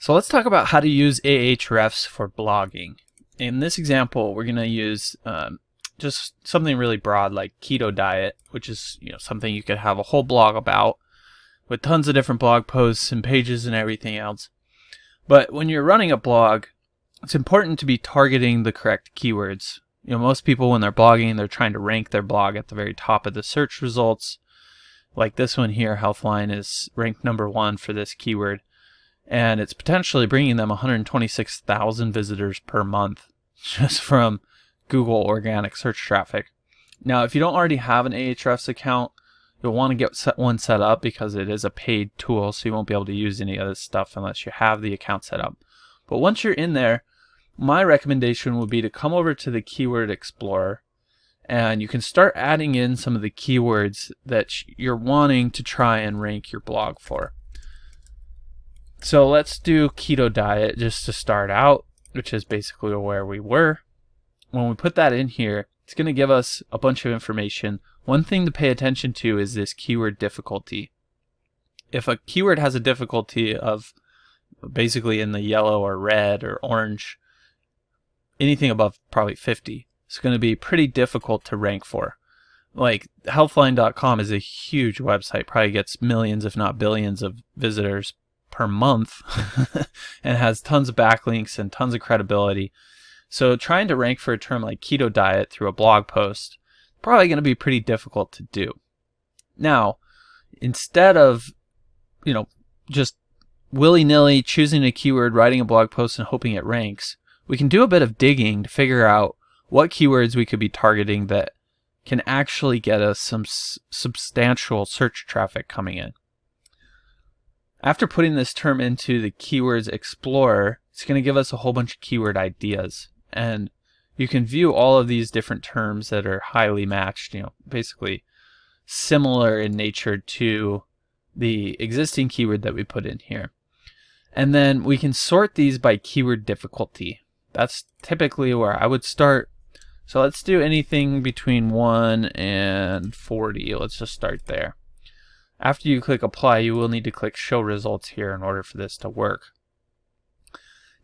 So let's talk about how to use Ahrefs for blogging. In this example, we're going to use just something really broad like keto diet, which is something you could have a whole blog about with tons of different blog posts and pages and everything else. But when you're running a blog, it's important to be targeting the correct keywords. Most people when they're blogging, they're trying to rank their blog at the very top of the search results. Like this one here, Healthline, is ranked #1 for this keyword. And it's potentially bringing them 126,000 visitors per month just from Google organic search traffic. Now, if you don't already have an Ahrefs account, you'll want to get one set up because it is a paid tool, so you won't be able to use any of this stuff unless you have the account set up. But once you're in there, my recommendation would be to come over to the Keyword Explorer, and you can start adding in some of the keywords that you're wanting to try and rank your blog for. So let's do keto diet just to start out, which is basically where we were. When we put that in here, it's going to give us a bunch of information. One thing to pay attention to is this keyword difficulty. If a keyword has a difficulty of basically in the yellow or red or orange, anything above probably 50, it's going to be pretty difficult to rank for. Like healthline.com is a huge website, probably gets millions if not billions of visitors per month and has tons of backlinks and tons of credibility. So trying to rank for a term like keto diet through a blog post, probably going to be pretty difficult to do. Now, instead of, just willy-nilly choosing a keyword, writing a blog post and hoping it ranks, we can do a bit of digging to figure out what keywords we could be targeting that can actually get us some substantial search traffic coming in. After putting this term into the Keywords Explorer, it's going to give us a whole bunch of keyword ideas. And you can view all of these different terms that are highly matched, basically similar in nature to the existing keyword that we put in here. And then we can sort these by keyword difficulty. That's typically where I would start. So let's do anything between 1 and 40. Let's just start there. After you click apply, you will need to click show results here in order for this to work.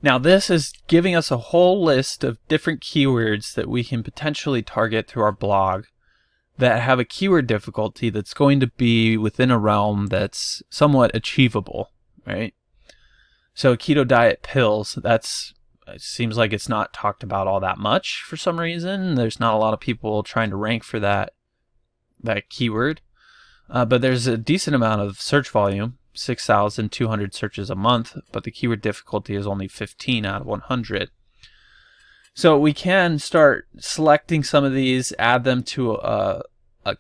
Now this is giving us a whole list of different keywords that we can potentially target through our blog that have a keyword difficulty that's going to be within a realm that's somewhat achievable, right? So keto diet pills, it seems like it's not talked about all that much for some reason. There's not a lot of people trying to rank for that keyword. But there's a decent amount of search volume, 6,200 searches a month, but the keyword difficulty is only 15 out of 100. So we can start selecting some of these, add them to a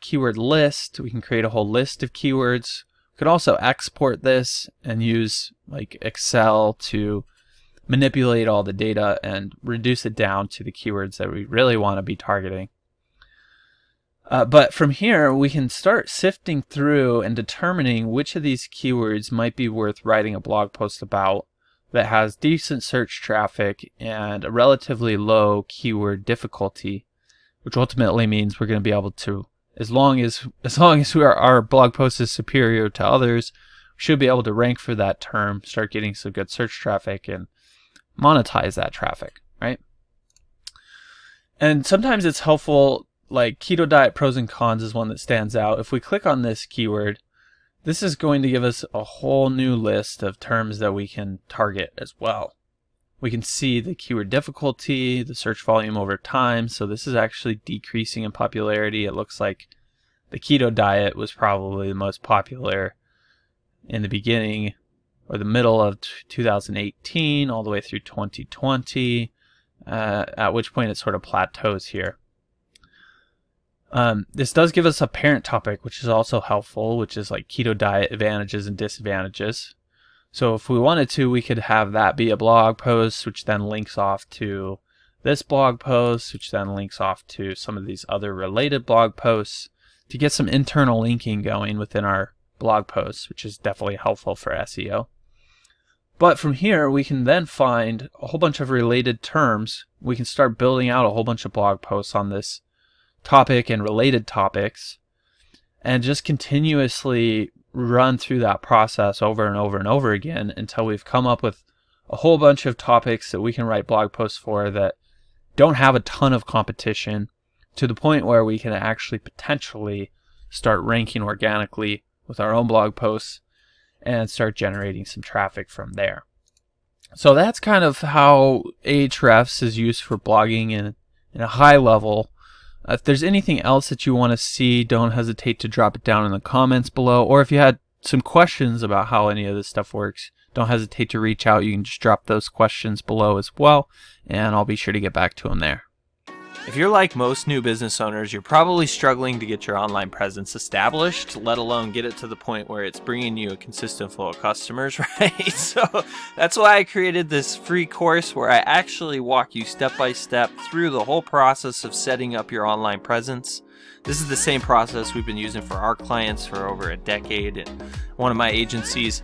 keyword list. We can create a whole list of keywords. We could also export this and use like Excel to manipulate all the data and reduce it down to the keywords that we really want to be targeting. But from here, we can start sifting through and determining which of these keywords might be worth writing a blog post about that has decent search traffic and a relatively low keyword difficulty, which ultimately means we're going to be able to, as long as our blog post is superior to others, we should be able to rank for that term, start getting some good search traffic, and monetize that traffic, right? And sometimes it's helpful. Like keto diet pros and cons is one that stands out. If we click on this keyword, this is going to give us a whole new list of terms that we can target as well. We can see the keyword difficulty, the search volume over time. So this is actually decreasing in popularity. It looks like the keto diet was probably the most popular in the beginning or the middle of 2018 all the way through 2020, at which point it sort of plateaus here. This does give us a parent topic, which is also helpful, which is like keto diet advantages and disadvantages. So if we wanted to, we could have that be a blog post, which then links off to this blog post, which then links off to some of these other related blog posts to get some internal linking going within our blog posts, which is definitely helpful for SEO. But from here, we can then find a whole bunch of related terms. We can start building out a whole bunch of blog posts on this topic and related topics and just continuously run through that process over and over and over again until we've come up with a whole bunch of topics that we can write blog posts for that don't have a ton of competition, to the point where we can actually potentially start ranking organically with our own blog posts and start generating some traffic from there. So that's kind of how Ahrefs is used for blogging in a high level. If there's anything else that you want to see, don't hesitate to drop it down in the comments below. Or if you had some questions about how any of this stuff works, don't hesitate to reach out. You can just drop those questions below as well, and I'll be sure to get back to them there. If you're like most new business owners, you're probably struggling to get your online presence established, let alone get it to the point where it's bringing you a consistent flow of customers, right? So that's why I created this free course where I actually walk you step by step through the whole process of setting up your online presence. This is the same process we've been using for our clients for over a decade in one of my agencies.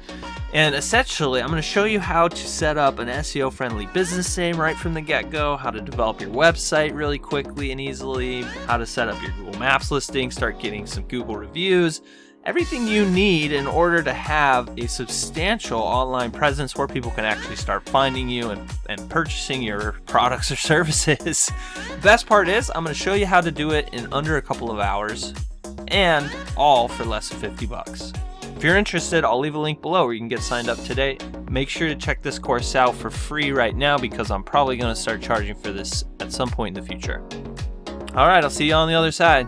And essentially, I'm going to show you how to set up an SEO-friendly business name right from the get-go, how to develop your website really quickly and easily, how to set up your Google Maps listing, start getting some Google reviews, everything you need in order to have a substantial online presence where people can actually start finding you and purchasing your products or services. The best part is I'm going to show you how to do it in under a couple of hours, and all for less than 50 bucks. If you're interested, I'll leave a link below where you can get signed up today. Make sure to check this course out for free right now, because I'm probably going to start charging for this at some point in the future. All right, I'll see you on the other side.